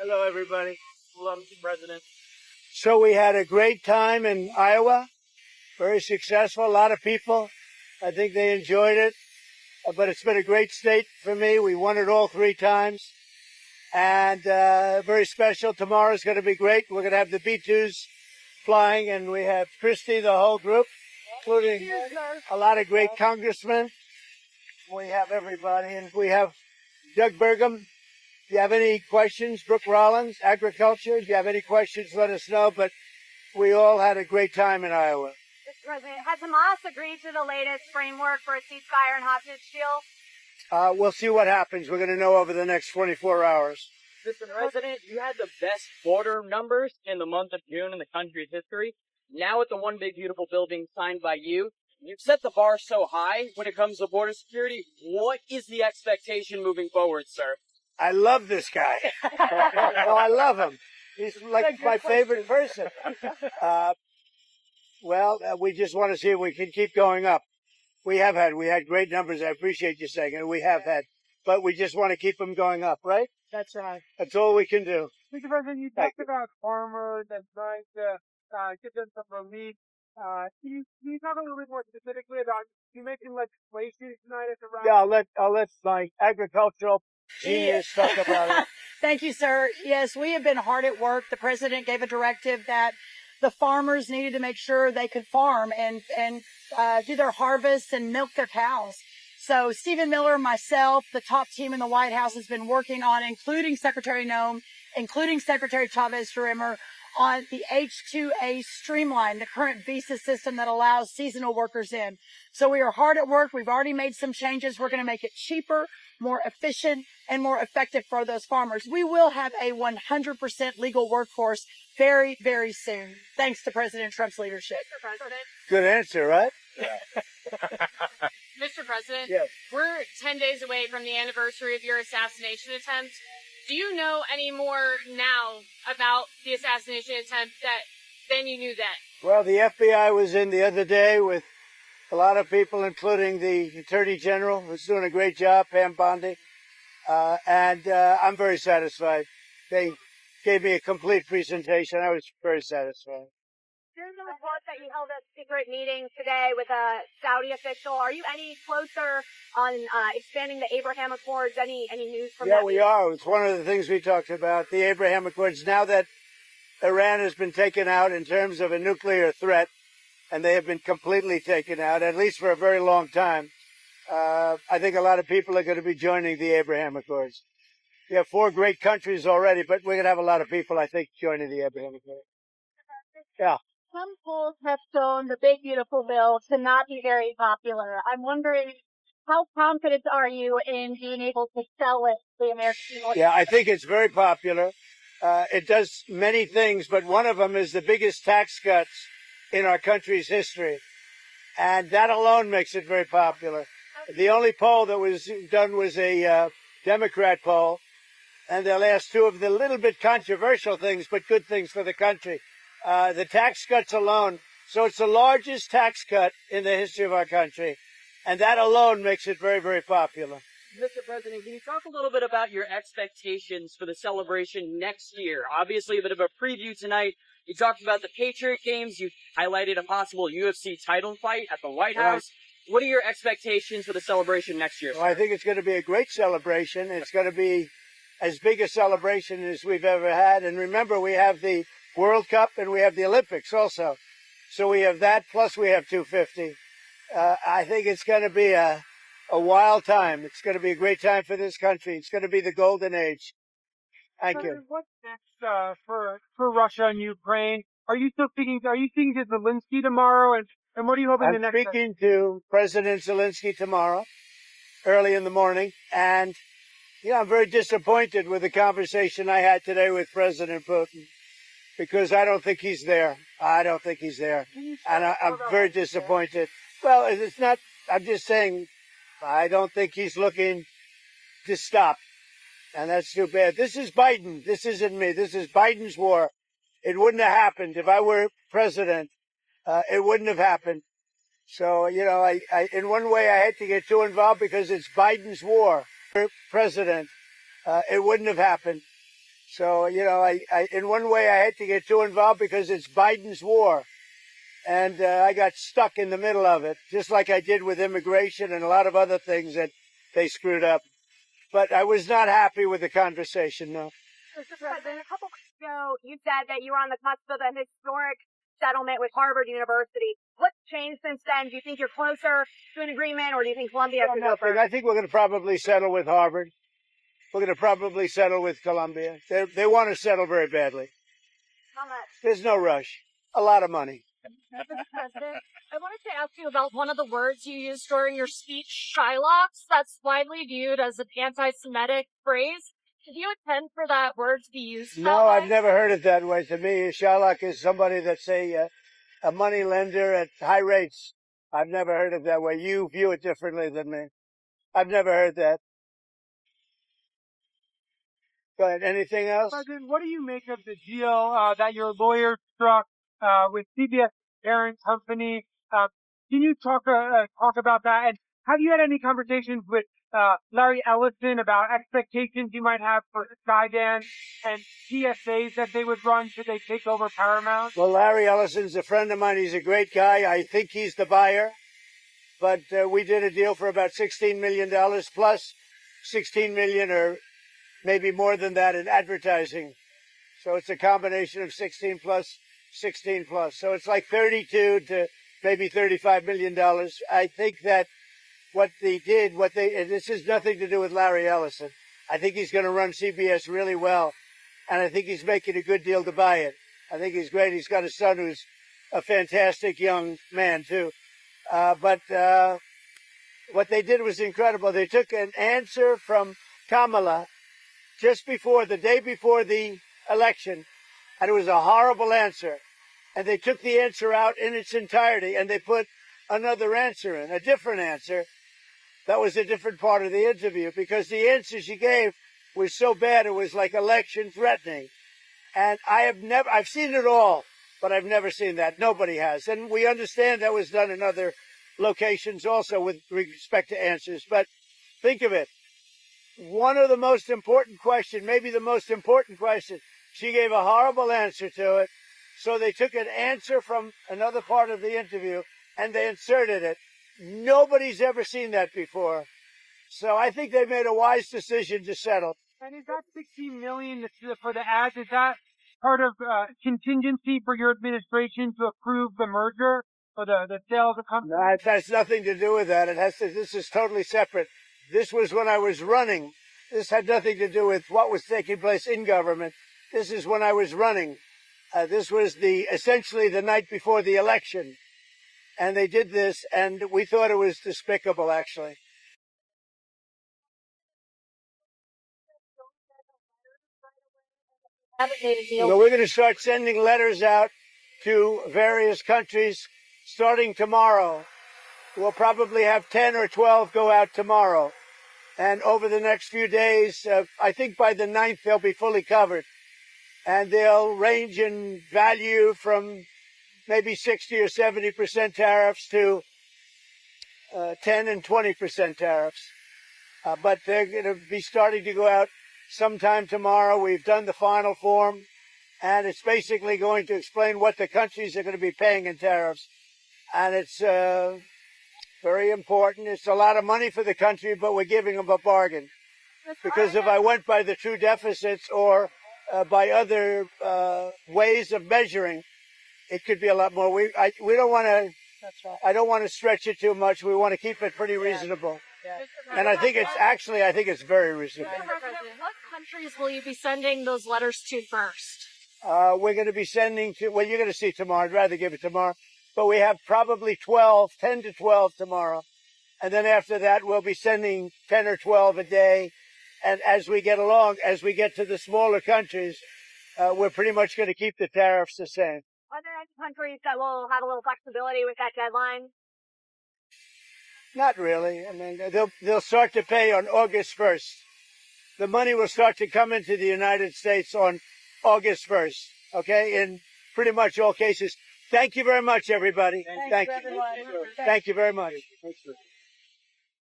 Hello, everybody. Hello, Mr. President. So we had a great time in Iowa, very successful, a lot of people. I think they enjoyed it, but it's been a great state for me. We won it all 3 times, and very special. Tomorrow's going to be great. We're going to have the B-2s flying, and we have Christie, the whole group, including a lot of great congressmen. We have everybody, and we have Doug Burgum. If you have any questions, Brooke Rollins, agriculture, if you have any questions, let us know. But we all had a great time in Iowa. Mr. President, has Hamas agreed to the latest framework for a ceasefire and hostage deal? We'll see what happens. We're going to know over the next 24 hours. Mr. President, you had the best border numbers in the month of June in the country's history. Now with the One Big Beautiful building signed by you, you've set the bar so high when it comes to border security. What is the expectation moving forward, sir? I love this guy. No, I love him. He's like my favorite person. We just want to see if we can keep going up. We had great numbers. I appreciate you saying it. We have had, but we just want to keep them going up, right? That's right. That's all we can do. Mr. President, you talked about farmers and trying to give them some relief. Can you talk a little bit more specifically about you making legislation tonight at the rally? Yeah, I'll let my agricultural genius talk about it. Thank you, sir. Yes, we have been hard at work. The president gave a directive that the farmers needed to make sure they could farm and do their harvests and milk their cows. So Stephen Miller, myself, the top team in the White House has been working on, including Secretary Noem, including Secretary Chavez-Sherrimer, on the H-2A streamline, the current visa system that allows seasonal workers in. So we are hard at work. We've already made some changes. We're going to make it cheaper, more efficient, and more effective for those farmers. We will have a 100% legal workforce very, very soon, thanks to President Trump's leadership. Mr. President. Good answer, right? Mr. President, Yes. we're 10 days away from the anniversary of your assassination attempt. Do you know any more now about the assassination attempt than you knew then? Well, the FBI was in the other day with a lot of people, including the Attorney General, who's doing a great job, Pam Bondi, and I'm very satisfied. They gave me a complete presentation. I was very satisfied. There's a report that you held a secret meeting today with a Saudi official. Are you any closer on expanding the Abraham Accords? Any news from that? Yeah, we are. It's one of the things we talked about, the Abraham Accords. Now that Iran has been taken out in terms of a nuclear threat, and they have been completely taken out, at least for a very long time, I think a lot of people are going to be joining the Abraham Accords. We have 4 great countries already, but we're going to have a lot of people, I think, joining the Abraham Accords. Yeah. Some polls have shown the Big Beautiful Bill to not be very popular. I'm wondering, how confident are you in being able to sell it to the American people? Yeah, I think it's very popular. It does many things, but one of them is the biggest tax cuts in our country's history. And that alone makes it very popular. The only poll that was done was a Democrat poll, and they'll ask 2 of the little bit controversial things, but good things for the country. The tax cuts alone. So it's the largest tax cut in the history of our country. And that alone makes it very, very popular. Mr. President, can you talk a little bit about your expectations for the celebration next year? Obviously, a bit of a preview tonight. You talked about the Patriot Games. You highlighted a possible UFC title fight at the White House. What are your expectations for the celebration next year? Well, I think it's going to be a great celebration. It's going to be as big a celebration as we've ever had. And remember, we have the World Cup and we have the Olympics also. So we have that, plus we have 250. I think it's going to be a wild time. It's going to be a great time for this country. It's going to be the golden age. Thank you. What's next for Russia and Ukraine? Are you speaking to Zelensky tomorrow? And what are you hoping the next? I'm speaking to President Zelensky tomorrow, early in the morning. And, I'm very disappointed with the conversation I had today with President Putin, because I don't think he's there. And I'm very disappointed. Well, it's not, I'm just saying, I don't think he's looking to stop. And that's too bad. This is Biden. This isn't me. This is Biden's war. It wouldn't have happened if I were president. It wouldn't have happened. So, I in one way, I had to get too involved because it's Biden's war. President, it wouldn't have happened. So, you know, I in one way I had to get too involved because it's Biden's war. And I got stuck in the middle of it, just like I did with immigration and a lot of other things that they screwed up. But I was not happy with the conversation, no. Mr. President, a couple weeks ago, you said that you were on the cusp of a historic settlement with Harvard University. What's changed since then? Do you think you're closer to an agreement, or do you think Columbia could go first? I think we're going to probably settle with Harvard. We're going to probably settle with Columbia. They want to settle very badly. How much? There's no rush. A lot of money. Mr. President, I wanted to ask you about one of the words you used during your speech, Shylocks. That's widely viewed as an anti-Semitic phrase. Did you intend for that word to be used? No, I've never heard it that way. To me, Shylock is somebody that's a money lender at high rates. I've never heard it that way. You view it differently than me. I've never heard that. Go ahead. Anything else? President, what do you make of the deal that your lawyer struck with CBS parent company? Can you talk about that? And have you had any conversations with Larry Ellison about expectations you might have for Skydance and PSAs that they would run should they take over Paramount? Well, Larry Ellison's a friend of mine. He's a great guy. I think he's the buyer. But we did a deal for about $16 million plus $16 million or maybe more than that in advertising. So it's a combination of 16 plus, 16 plus. So it's like 32 to maybe $35 million. I think that what they did, and this has nothing to do with Larry Ellison. I think he's going to run CBS really well. And I think he's making a good deal to buy it. I think he's great. He's got a son who's a fantastic young man, too. But what they did was incredible. They took an answer from Kamala just before, the day before the election, and it was a horrible answer. And they took the answer out in its entirety, and they put another answer in, a different answer. That was a different part of the interview, because the answer she gave was so bad, it was like election threatening. And I've seen it all, but I've never seen that. Nobody has. And we understand that was done in other locations also with respect to answers. But think of it. One of the most important questions, maybe the most important question, she gave a horrible answer to it. So they took an answer from another part of the interview and they inserted it. Nobody's ever seen that before. So I think they made a wise decision to settle. And is that $16 million for the ads? Is that part of contingency for your administration to approve the merger or the sale of the company? No, it has nothing to do with that. This is totally separate. This was when I was running. This had nothing to do with what was taking place in government. This is when I was running. This was essentially the night before the election. And they did this, and we thought it was despicable, actually. Well, we're going to start sending letters out to various countries starting tomorrow. We'll probably have 10 or 12 go out tomorrow. And over the next few days, I think by the 9th, they'll be fully covered. And they'll range in value from maybe 60 or 70% tariffs to 10 and 20% tariffs. But they're going to be starting to go out sometime tomorrow. We've done the final form, and it's basically going to explain what the countries are going to be paying in tariffs. And it's very important. It's a lot of money for the country, but we're giving them a bargain. Because if I went by the true deficits or by other ways of measuring, it could be a lot more. We don't want to. That's right. I don't want to stretch it too much. We want to keep it pretty reasonable. Yeah. And I think it's very reasonable. Mr. President, what countries will you be sending those letters to first? We're going to be sending to, well, you're going to see tomorrow. I'd rather give it tomorrow. But we have probably 10 to 12 tomorrow. And then after that, we'll be sending 10 or 12 a day. And as we get along, as we get to the smaller countries, we're pretty much going to keep the tariffs the same. Are there any countries that will have a little flexibility with that deadline? Not really. I mean, they'll start to pay on August 1st. The money will start to come into the United States on August 1st. Okay? In pretty much all cases. Thank you very much, everybody. Thank you. Thank you very much.